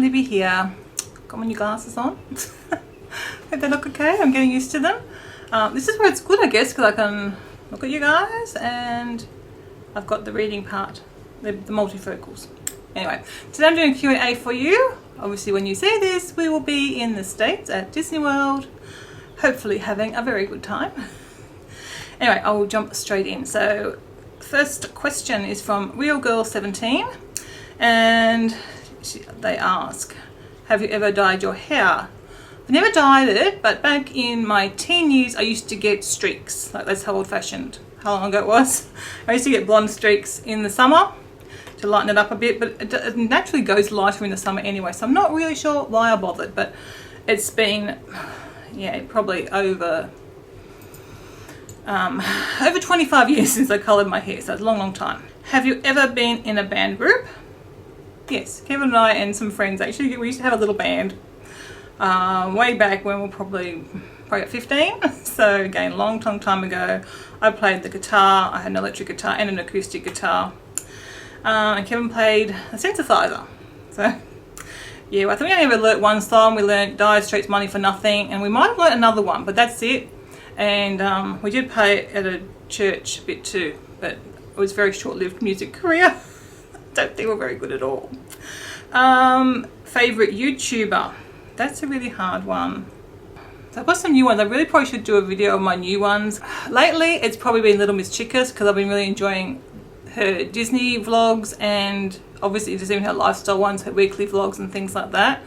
to be here. Got my new glasses on. Hope they look okay. I'm getting used to them. This is where it's good, I guess, because I can look at you guys and I've got the reading part, the multifocals. Anyway, today I'm doing a Q&A for you. Obviously when you see this, we will be in the States at Disney World, hopefully having a very good time. Anyway, I will jump straight in. So first question is from Real Girl 17, and they ask, have you ever dyed your hair? I never dyed it, but back in my teen years I used to get streaks. Like, that's how old fashioned, how long ago it was. I used to get blonde streaks in the summer to lighten it up a bit, but it naturally goes lighter in the summer anyway, so I'm not really sure why I bothered, but it's been, yeah, probably over 25 years since I coloured my hair, so it's a long time. Have you ever been in a band group? Yes, Kevin and I and some friends, actually, we used to have a little band way back when we were probably at 15, so again, long time ago. I played the guitar, I had an electric guitar and an acoustic guitar. And Kevin played a synthesizer. So yeah, well, I think we only ever learnt one song. We learnt Dire Straits' Money for Nothing, and we might have learnt another one, but that's it. And we did play at a church a bit too, but it was a very short-lived music career. Don't think we're very good at all. Favourite YouTuber? That's a really hard one. So I've got some new ones. I really probably should do a video of my new ones. Lately it's probably been Little Miss Chickas, because I've been really enjoying her Disney vlogs, and obviously just even her lifestyle ones, her weekly vlogs and things like that.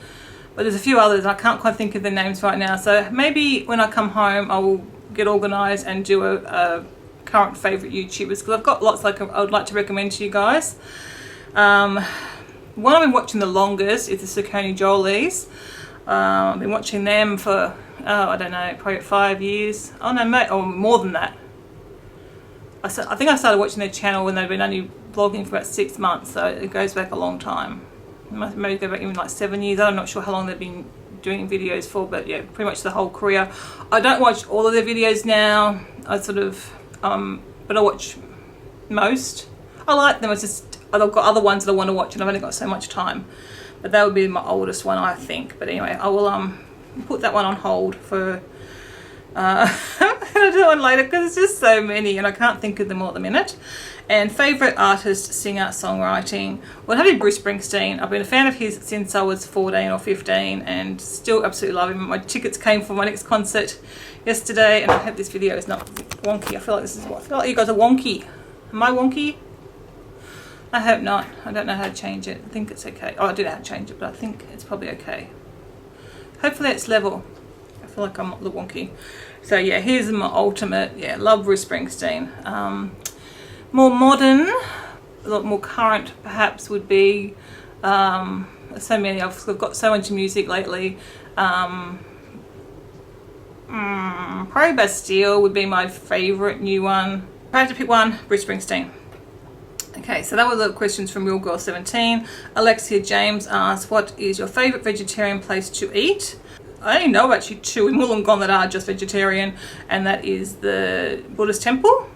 But there's a few others, I can't quite think of their names right now, so maybe when I come home I will get organised and do a current favourite YouTubers, because I've got lots I would like to recommend to you guys. One I've been watching the longest is the Saucony Jolies. I've been watching them for, I don't know, probably 5 years. Oh no, mate, or more than that. I think I started watching their channel when they've been only vlogging for about 6 months, so it goes back a long time. Maybe go back even like 7 years. I'm not sure how long they've been doing videos for, but yeah, pretty much the whole career. I don't watch all of their videos now. I sort of, but I watch most. I like them. It's just I've got other ones that I want to watch, and I've only got so much time. But that would be my oldest one, I think. But anyway, I will put that one on hold for. I'm going to do one later because there's just so many and I can't think of them all at the minute. And favourite artist, singer, songwriting, well, it'd have to be Bruce Springsteen. I've been a fan of his since I was 14 or 15 and still absolutely love him. My tickets came for my next concert yesterday, and I hope this video is not wonky. I feel like you guys are wonky. Am I wonky? I hope not. I don't know how to change it. I think it's okay. Oh, I do know how to change it, but I think it's probably okay. Hopefully it's level. I feel like I'm not the wonky. So yeah, here's my ultimate. Yeah, love Bruce Springsteen. More modern, a lot more current perhaps would be, so many, I've got so much music lately. Probably Bastille would be my favourite new one. If I had to pick one, Bruce Springsteen. Okay, so that were the questions from Real Girl 17. Alexia James asks, what is your favourite vegetarian place to eat? I only know actually two in Wollongong that are just vegetarian, and that is the Buddhist temple.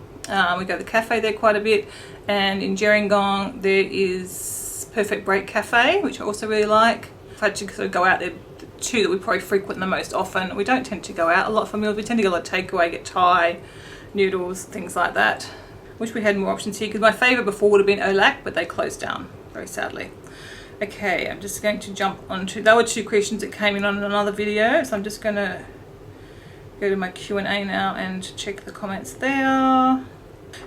We go to the cafe there quite a bit, and in Gerringong there is Perfect Break Cafe, which I also really like. If I had to sort of go out there, the two that we probably frequent the most often. We don't tend to go out a lot for meals. We tend to go like takeaway, get Thai, noodles, things like that. Wish we had more options here, because my favourite before would have been Olac, but they closed down, very sadly. Okay, I'm just going to jump onto, there were two questions that came in on another video, so I'm just going to go to my Q&A now and check the comments there.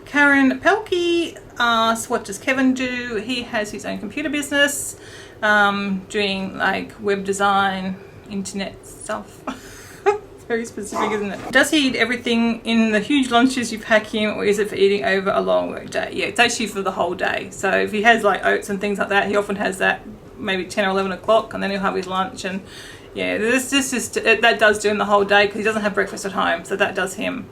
Karen Pelkey asks, what does Kevin do? He has his own computer business, doing like web design, internet stuff. Very specific, isn't it? Does he eat everything in the huge lunches you pack him, or is it for eating over a long work day? Yeah, it's actually for the whole day. So if he has like oats and things like that, he often has that maybe 10 or 11 o'clock, and then he'll have his lunch. And yeah, that does do him the whole day, because he doesn't have breakfast at home, so that does him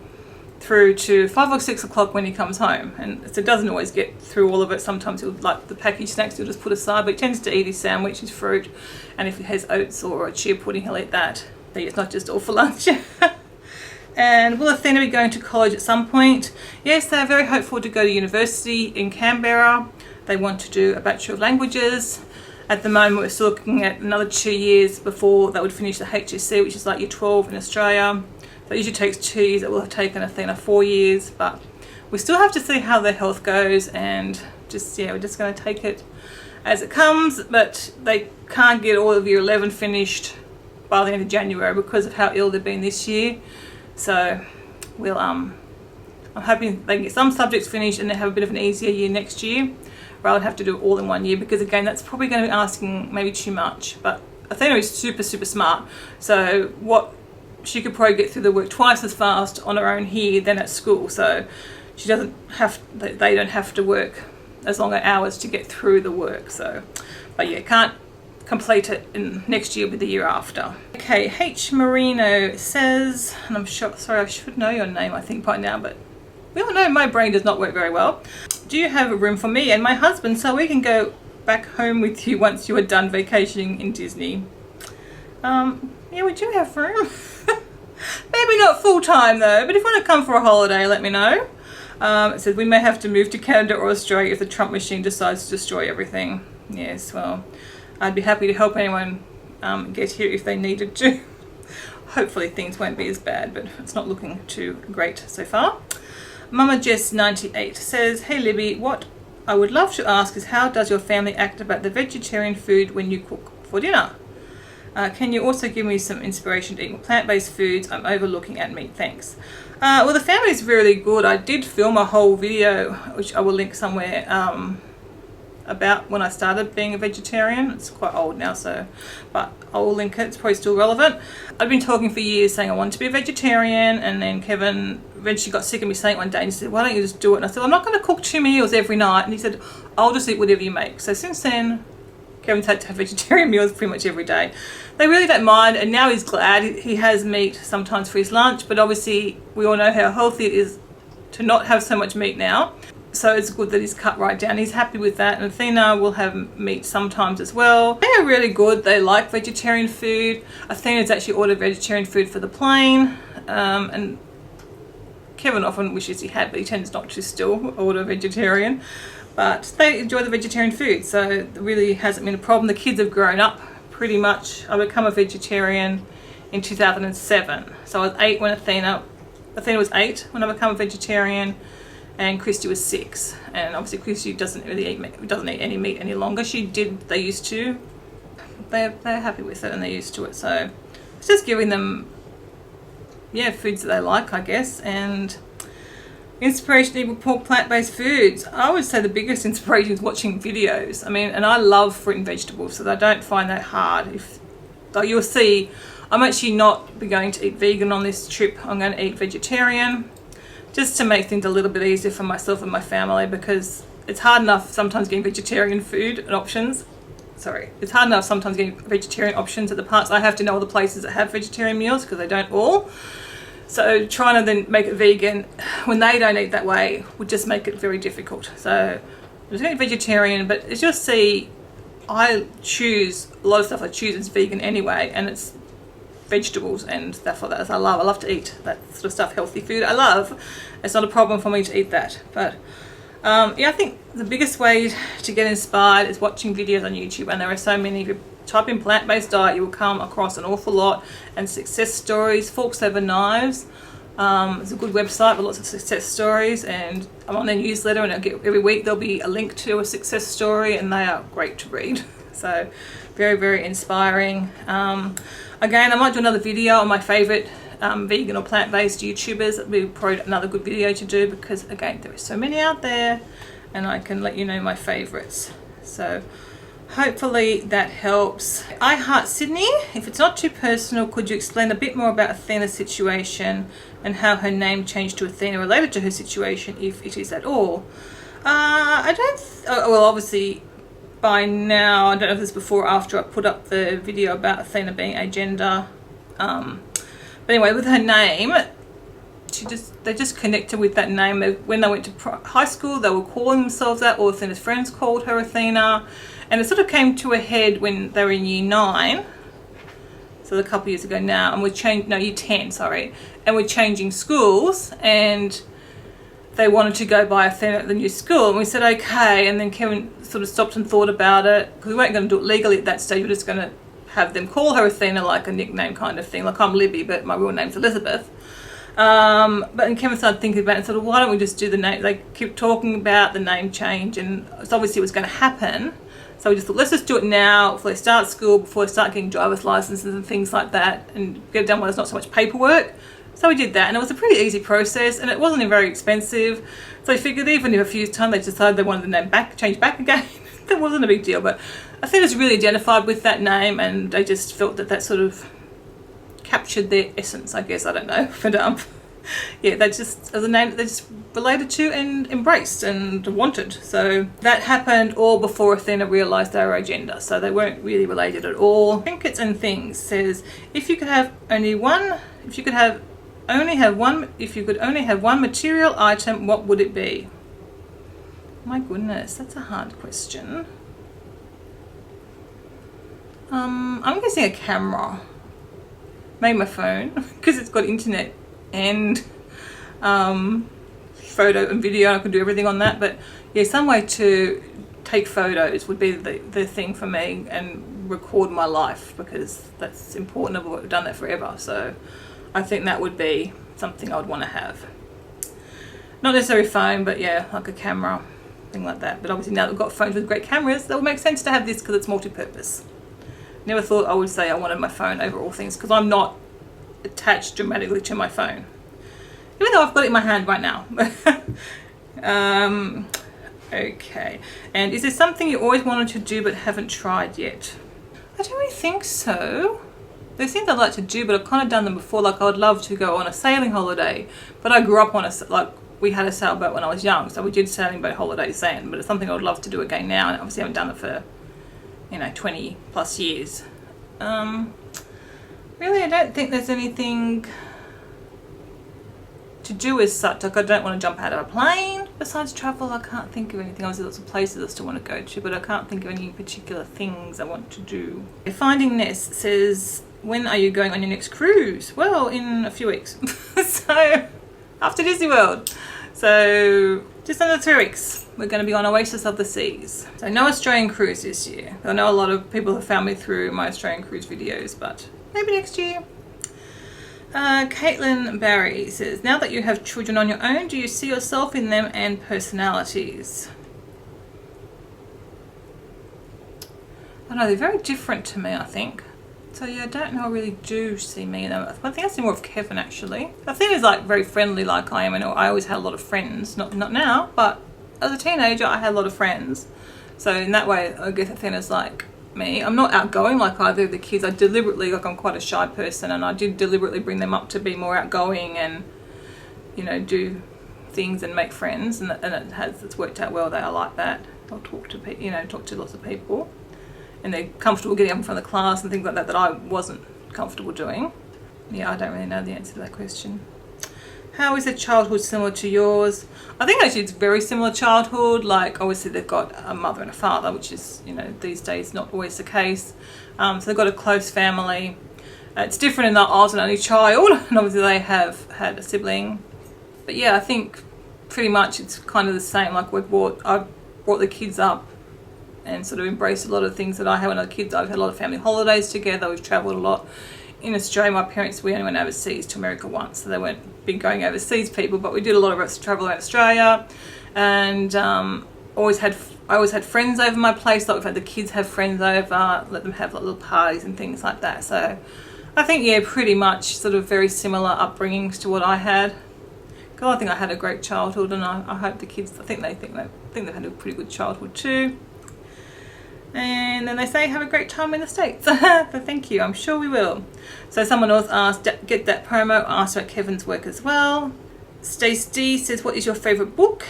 through to 5 or 6 o'clock when he comes home. And so it doesn't always get through all of it. Sometimes he'll, like the packaged snacks, he'll just put aside, but he tends to eat his sandwich, his fruit, and if he has oats or a chia pudding, he'll eat that. So it's not just all for lunch. And will Athena be going to college at some point? Yes, they're very hopeful to go to university in Canberra. They want to do a Bachelor of Languages. At the moment, we're still looking at another 2 years before they would finish the HSC, which is like year 12 in Australia. So it usually takes 2 years. It will have taken Athena 4 years, but we still have to see how their health goes, and just, yeah, we're just going to take it as it comes. But they can't get all of year 11 finished by the end of January because of how ill they've been this year. So we'll I'm hoping they can get some subjects finished and they have a bit of an easier year next year, rather than have to do it all in 1 year, because again, that's probably going to be asking maybe too much. But Athena is super smart, so what she could probably get through the work twice as fast on her own here than at school. So she doesn't have, they don't have to work as long hours to get through the work. So, but yeah, can't complete it in next year, but the year after. Okay, H Marino says, and I'm sure, sorry, I should know your name I think by now, but we all know my brain does not work very well. Do you have a room for me and my husband so we can go back home with you once you are done vacationing in Disney? Yeah, we do have room. Maybe not full time though, but if you want to come for a holiday, let me know. It says we may have to move to Canada or Australia if the Trump machine decides to destroy everything. Yes, well, I'd be happy to help anyone get here if they needed to. Hopefully things won't be as bad, but it's not looking too great so far. Mama Jess 98 says, hey Libby, what I would love to ask is how does your family act about the vegetarian food when you cook for dinner? Can you also give me some inspiration to eat more plant-based foods? I'm overlooking at meat, thanks. Well, the family is really good. I did film a whole video, which I will link somewhere, about when I started being a vegetarian. It's quite old now, so, but I'll link it. It's probably still relevant. I've been talking for years saying I wanted to be a vegetarian, and then Kevin eventually got sick of me saying it one day and he said, why don't you just do it? And I said, I'm not going to cook 2 meals every night. And he said, I'll just eat whatever you make. So since then, Kevin's had to have vegetarian meals pretty much every day. They really don't mind, and now he's glad. He has meat sometimes for his lunch, but obviously we all know how healthy it is to not have so much meat now. So it's good that he's cut right down. He's happy with that. And Athena will have meat sometimes as well. They are really good. They like vegetarian food. Athena's actually ordered vegetarian food for the plane. And Kevin often wishes he had, but he tends not to still order vegetarian. But they enjoy the vegetarian food, so it really hasn't been a problem. The kids have grown up pretty much. I became a vegetarian in 2007. So I was 8 when Athena was 8 when I became a vegetarian, and Christy was 6. And obviously Christy doesn't really eat meat, doesn't eat any meat any longer. They used to. They're happy with it and they're used to it. So it's just giving them, yeah, foods that they like, I guess. And inspiration to eat more plant-based foods. I would say the biggest inspiration is watching videos. I mean, and I love fruit and vegetables, so I don't find that hard. Like you'll see, I'm actually not going to eat vegan on this trip. I'm going to eat vegetarian, just to make things a little bit easier for myself and my family, because it's hard enough sometimes getting vegetarian food and options. It's hard enough sometimes getting vegetarian options at the parks. I have to know all the places that have vegetarian meals because they don't all. So trying to then make it vegan when they don't eat that way would just make it very difficult. So I'm just going vegetarian, but as you'll see, I choose a lot of stuff I choose is vegan anyway, and it's vegetables and stuff like that. I love to eat that sort of stuff, healthy food. I love. It's not a problem for me to eat that. But yeah, I think the biggest way to get inspired is watching videos on YouTube, and there are so many. If you type in plant-based diet, you will come across an awful lot, and success stories. Forks Over Knives, it's a good website with lots of success stories, and I'm on their newsletter, and every week there'll be a link to a success story, and they are great to read. So very inspiring. Again, I might do another video on my favorite vegan or plant-based YouTubers. That'll be probably another good video to do, because again, there are so many out there, and I can let you know my favorites. So hopefully that helps. I Heart Sydney, if it's not too personal, could you explain a bit more about Athena's situation and how her name changed to Athena related to her situation, if it is at all? Well, obviously by now, I don't know if this is before or after I put up the video about Athena being agender. But anyway, with her name, they just connected with that name. When they went to high school, they were calling themselves that, or Athena's friends called her Athena. And it sort of came to a head when they were in year 9, so a couple of years ago now, and year 10, sorry, and we're changing schools, and they wanted to go by Athena at the new school, and we said okay, and then Kevin sort of stopped and thought about it, because we weren't going to do it legally at that stage. We were just going to have them call her Athena, like a nickname kind of thing, like I'm Libby but my real name's Elizabeth. But then Kevin started thinking about it and said, well, why don't we just do the name? They keep talking about the name change, and it's obviously it was going to happen, so we just thought, let's just do it now before they start school, before they start getting driver's licenses and things like that, and get it done while there's not so much paperwork. So we did that, and it was a pretty easy process, and it wasn't very expensive. So I figured even if a few times they decided they wanted the name back, change back again, that wasn't a big deal. But I think it's really identified with that name, and they just felt that that sort of captured their essence, I guess. I don't know, but yeah, they just, as a name that they just related to and embraced and wanted. So that happened all before Athena realised they were agender, so they weren't really related at all. Trinkets and things says, if you could only have one material item, what would it be? My goodness, that's a hard question. I'm guessing a camera. Maybe my phone, because it's got internet and photo and video, and I could do everything on that. But yeah, some way to take photos would be the thing for me, and record my life, because that's important. I've done that forever, so I think that would be something I would want to have. Not necessarily phone, but yeah, like a camera, thing like that. But obviously now that we've got phones with great cameras, that would make sense to have this, because it's multi-purpose. Never thought I would say I wanted my phone over all things, because I'm not attached dramatically to my phone, even though I've got it in my hand right now. Okay, and is there something you always wanted to do but haven't tried yet? I don't really think so. There's things I'd like to do, but I've kind of done them before. Like I would love to go on a sailing holiday, but I grew up on we had a sailboat when I was young, so we did sailing boat holidays then, but it's something I would love to do again now, and obviously I haven't done it for 20 plus years. Really, I don't think there's anything to do as such. Like I don't want to jump out of a plane. Besides travel, I can't think of anything. Obviously lots of places I still want to go to, but I can't think of any particular things I want to do. Finding Ness says, when are you going on your next cruise? Well, in a few weeks. So after Disney World. So just under 3 weeks. We're going to be on Oasis of the Seas. So no Australian cruise this year. I know a lot of people have found me through my Australian cruise videos, but maybe next year. Caitlin Barry says, now that you have children on your own, do you see yourself in them and personalities? I don't know, they're very different to me, I think. So yeah, I don't know I really do see me in them. I think I see more of Kevin, actually. I think he's like very friendly like I am. I know I always had a lot of friends. Not now, but as a teenager I had a lot of friends. So in that way I guess Athena's like me. I'm not outgoing like either of the kids. I deliberately, like I'm quite a shy person, and I did deliberately bring them up to be more outgoing and do things and make friends, and it's worked out well. That I like that. I'll talk to talk to lots of people, and they're comfortable getting up in front of the class and things like that I wasn't comfortable doing. Yeah, I don't really know the answer to that question. How is their childhood similar to yours? I think actually it's very similar childhood. Like obviously they've got a mother and a father, which is, these days not always the case. So they've got a close family. It's different in that I was an only child, and obviously they have had a sibling. But yeah, I think pretty much it's kind of the same. Like I brought the kids up and sort of embraced a lot of things that I had when I was kids. I've had a lot of family holidays together. We've travelled a lot. In Australia, my parents, we only went overseas to America once, so they weren't big going overseas people, but we did a lot of travel around Australia, and I always had friends over my place. Like we've had the kids have friends over, let them have little parties and things like that. So I think, yeah, pretty much sort of very similar upbringings to what I had. Because I think I had a great childhood, and I hope the kids, I think they've had a pretty good childhood too. And then they say have a great time in the States. So thank you, I'm sure we will. So someone else asked, get that promo, asked about Kevin's work as well. Stace D says, what is your favourite book?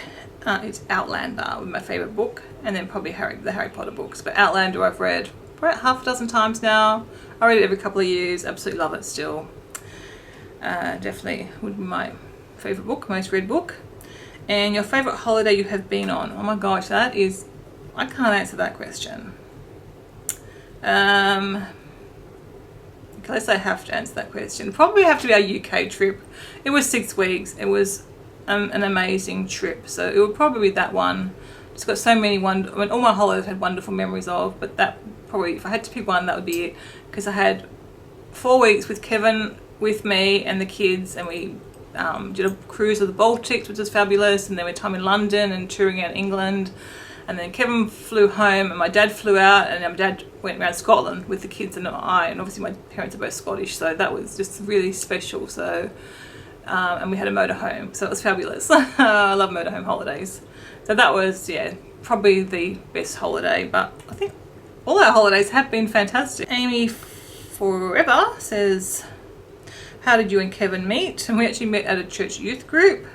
It's Outlander, my favourite book, and then probably the Harry Potter books. But Outlander I've read about half a dozen times now. I read it every couple of years, absolutely love it still. Definitely would be my favourite book, most read book. And your favourite holiday you have been on? Oh my gosh, I can't answer that question. Unless I have to answer that question. Probably have to be our UK trip. It was 6 weeks. It was an amazing trip. So it would probably be that one. It's got so many all my holidays had wonderful memories of, but that probably, if I had to pick one, that would be it, because I had 4 weeks with Kevin with me and the kids, and we did a cruise of the Baltics, which was fabulous, and then we had time in London and touring out England, and then Kevin flew home and my dad flew out, and my dad went around Scotland with the kids and obviously my parents are both Scottish, so that was just really special. So and we had a motorhome, so it was fabulous. I love motorhome holidays. So that was, yeah, probably the best holiday, but I think all our holidays have been fantastic. Amy Forever says, how did you and Kevin meet? And we actually met at a church youth group.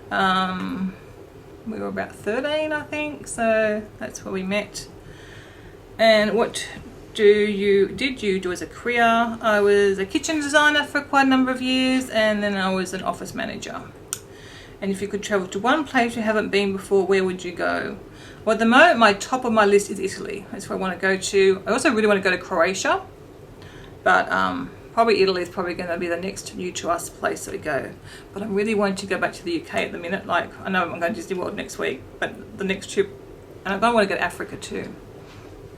We were about 13, I think, so that's where we met. And what did you do as a career? I was a kitchen designer for quite a number of years, and then I was an office manager. And if you could travel to one place you haven't been before, where would you go? Well, at the moment, my top of my list is Italy. That's where I want to go to. I also really want to go to Croatia, but probably Italy is probably going to be the next new to us place that we go. But I really want to go back to the UK at the minute. Like, I know I'm going to Disney World next week, but the next trip, and I'm going to want to go to Africa too.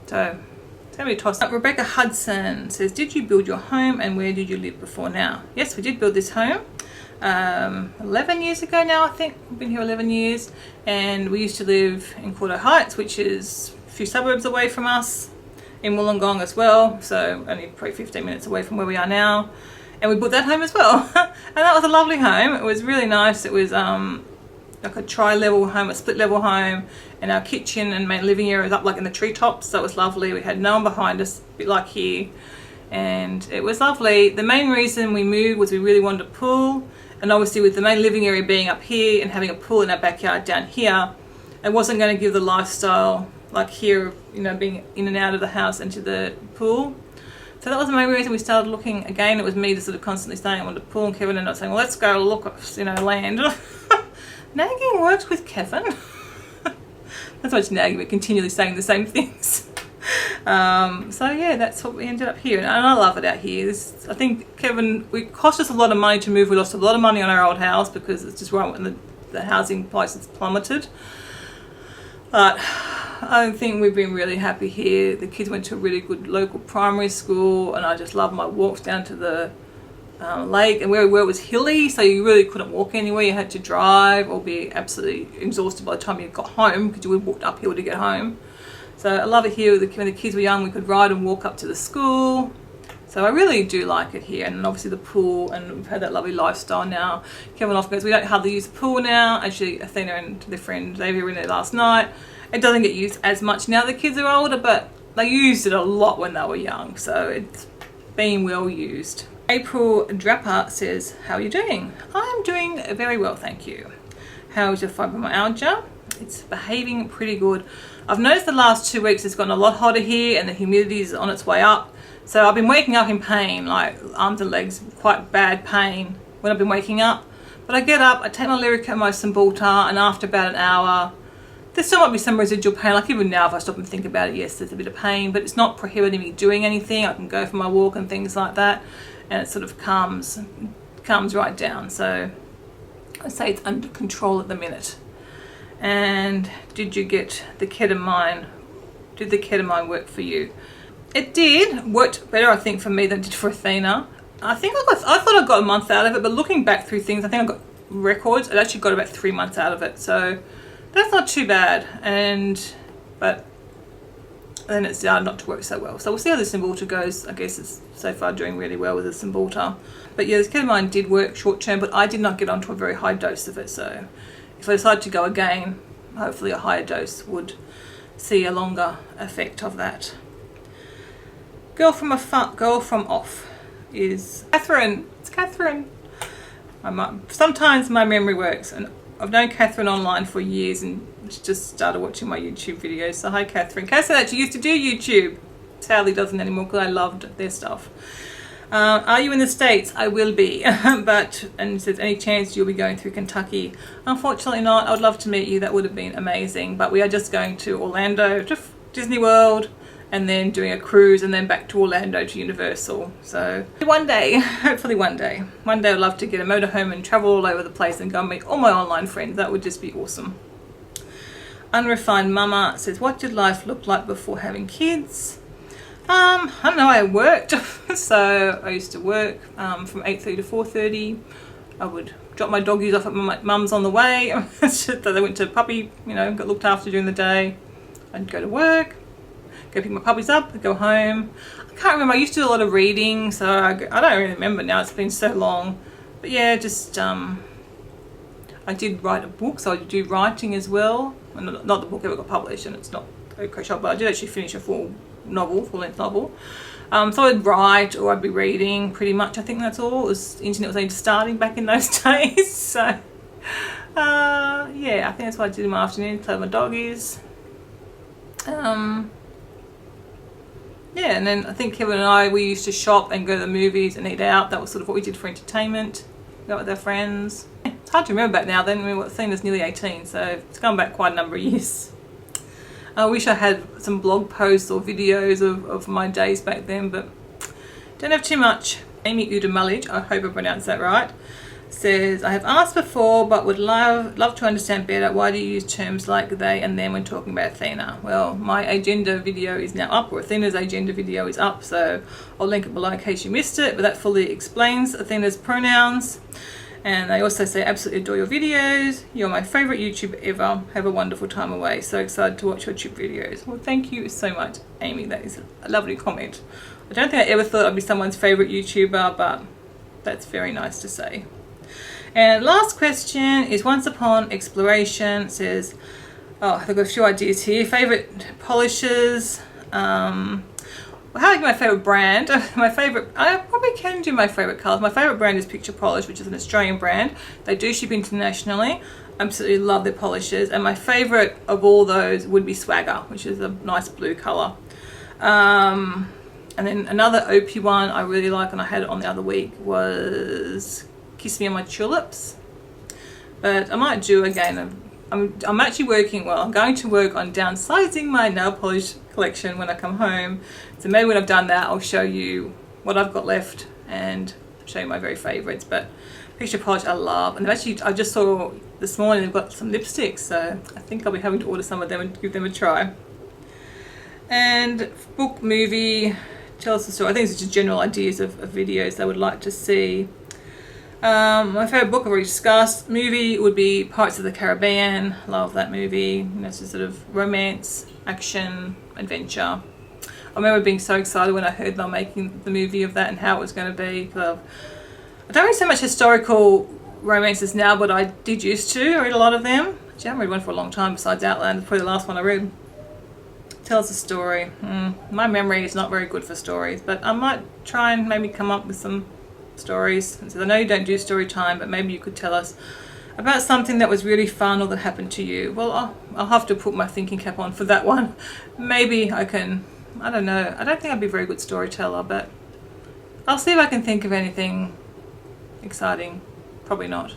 So it's going to be a toss up. Rebecca Hudson says, did you build your home and where did you live before now? Yes, we did build this home 11 years ago now, I think. We've been here 11 years, and we used to live in Cordo Heights, which is a few suburbs away from us, in Wollongong as well, so only probably 15 minutes away from where we are now. And we bought that home as well. And that was a lovely home. It was really nice. It was like a tri-level home, a split-level home, and our kitchen and main living area was up like in the treetops, so it was lovely. We had no one behind us, a bit like here, and it was lovely. The main reason we moved was we really wanted a pool, and obviously with the main living area being up here and having a pool in our backyard down here, it wasn't going to give the lifestyle like here, you know, being in and out of the house into the pool. So that was the main reason we started looking. Again, it was me just sort of constantly saying I wanted a pool, and Kevin and I saying, well, let's go look at, you know, land. Nagging works with Kevin. That's much nagging, but continually saying the same things. So yeah, that's what we ended up here, and I love it out here. I think Kevin, it cost us a lot of money to move. We lost a lot of money on our old house because it's just right when the housing prices plummeted. But I think we've been really happy here. The kids went to a really good local primary school, and I just love my walks down to the lake, and where we were was hilly, so you really couldn't walk anywhere. You had to drive or be absolutely exhausted by the time you got home, because you walked uphill to get home. So I love it here. When the kids were young, we could ride and walk up to the school. So I really do like it here, and obviously the pool, and we've had that lovely lifestyle now. Kevin often goes, we don't hardly use the pool now. Actually, Athena and their friend Xavier were in there last night. It doesn't get used as much now the kids are older, but they used it a lot when they were young, so it's been well used. April Draper says, how are you doing? I'm doing very well, thank you. How is your fibromyalgia? It's behaving pretty good. I've noticed the last 2 weeks it's gotten a lot hotter here, and the humidity is on its way up. So I've been waking up in pain, like arms and legs, quite bad pain when I've been waking up. But I get up, I take my Lyrica and my Cymbalta, and after about an hour, there still might be some residual pain. Like even now, if I stop and think about it, yes, there's a bit of pain, but it's not prohibiting me doing anything. I can go for my walk and things like that, and it sort of calms right down. So I'd say it's under control at the minute. And did you get the ketamine? Did the ketamine work for you? It did. Worked better, I think, for me than it did for Athena. I thought I got a month out of it, but looking back through things, I think I got records. I actually got about 3 months out of it, so that's not too bad. But then it started not to work so well. So we'll see how the Cymbalta goes. I guess it's so far doing really well with the Cymbalta. But yeah, the ketamine did work short term, but I did not get onto a very high dose of it. So if I decide to go again, hopefully a higher dose would see a longer effect of that. Girl from off is Catherine. It's Catherine. Sometimes my memory works, and I've known Catherine online for years, and she just started watching my YouTube videos. So hi, Catherine. Catherine actually used to do YouTube. Sadly doesn't anymore because I loved their stuff. Are you in the States? I will be. And says, any chance you'll be going through Kentucky? Unfortunately not. I would love to meet you. That would have been amazing. But we are just going to Orlando, to Disney World, and then doing a cruise and then back to Orlando to Universal. So one day, hopefully one day I'd love to get a motorhome and travel all over the place and go and meet all my online friends. That would just be awesome. Unrefined Mama says, what did life look like before having kids? I don't know, I worked. So I used to work from 8:30 to 4:30. I would drop my doggies off at my mum's on the way. So they went to puppy, you know, got looked after during the day. I'd go to work, go pick my puppies up, go home. I can't remember, I used to do a lot of reading, so I don't really remember now, it's been so long. But yeah, just, I did write a book, so I do writing as well. And not the book ever got published, and it's not a great shot, but I did actually finish a full-length novel. So I'd write or I'd be reading pretty much. I think that's all. The internet was only starting back in those days. So yeah, I think that's what I did in my afternoon, play with my doggies. Yeah, and then I think Kevin and I, we used to shop and go to the movies and eat out. That was sort of what we did for entertainment, go out with our friends. It's hard to remember back now then. I mean, Athena's nearly 18, so it's gone back quite a number of years. I wish I had some blog posts or videos of my days back then, but don't have too much. Amy Udamalic, I hope I pronounced that right, says, I have asked before but would love to understand better, why do you use terms like they and them when talking about Athena? Well, my agenda video is now up, or Athena's agenda video is up, so I'll link it below in case you missed it, but that fully explains Athena's pronouns. And they also say, absolutely adore your videos. You're my favourite YouTuber ever. Have a wonderful time away. So excited to watch your chip videos. Well, thank you so much, Amy. That is a lovely comment. I don't think I ever thought I'd be someone's favourite YouTuber, but that's very nice to say. And last question is Once Upon Exploration. It says, oh, I've got a few ideas here. Favourite polishes. How is my favourite brand? I probably can do my favourite colours. My favourite brand is Picture Polish, which is an Australian brand. They do ship internationally. Absolutely love their polishes. And my favourite of all those would be Swagger, which is a nice blue colour. And then another OP one I really like, and I had it on the other week, was Kiss Me on My Tulips. But I might do again. I'm actually working, well, I'm going to work on downsizing my nail polish collection when I come home. So maybe when I've done that, I'll show you what I've got left and show you my very favourites. But Picture Polish I love. And actually, I just saw this morning they've got some lipsticks, so I think I'll be having to order some of them and give them a try. And book, movie, tell us a story. I think it's just general ideas of videos I would like to see. My favourite book I've already discussed. Movie would be Pirates of the Caribbean. Love that movie. You know, it's a sort of romance, action, adventure. I remember being so excited when I heard they were making the movie of that and how it was going to be. I don't read so much historical romances now, but I did used to. I read a lot of them. Actually, I haven't read one for a long time besides Outland. It's probably the last one I read. Tell us a story. My memory is not very good for stories, but I might try and maybe come up with some stories. So I know you don't do story time, but maybe you could tell us about something that was really fun or that happened to you. Well, I'll have to put my thinking cap on for that one. Maybe I can, I don't know. I don't think I'd be a very good storyteller, but I'll see if I can think of anything exciting. Probably not.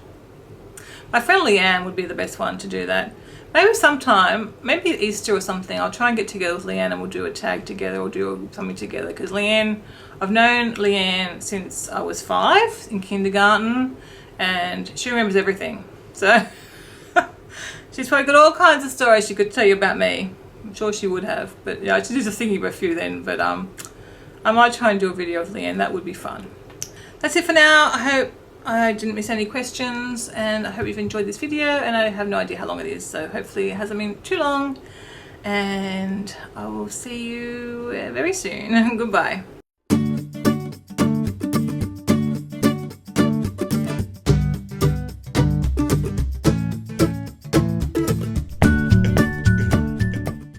My friend Leanne would be the best one to do that. Maybe sometime, maybe at Easter or something, I'll try and get together with Leanne and we'll do a tag together or do something together. Because Leanne, I've known Leanne since I was 5 in kindergarten and she remembers everything. So she's probably got all kinds of stories she could tell you about me. I'm sure she would have. But yeah, she's just thinking of a few then. But I might try and do a video with Leanne. That would be fun. That's it for now. I hope I didn't miss any questions and I hope you've enjoyed this video, and I have no idea how long it is, so hopefully it hasn't been too long, and I will see you very soon. Goodbye.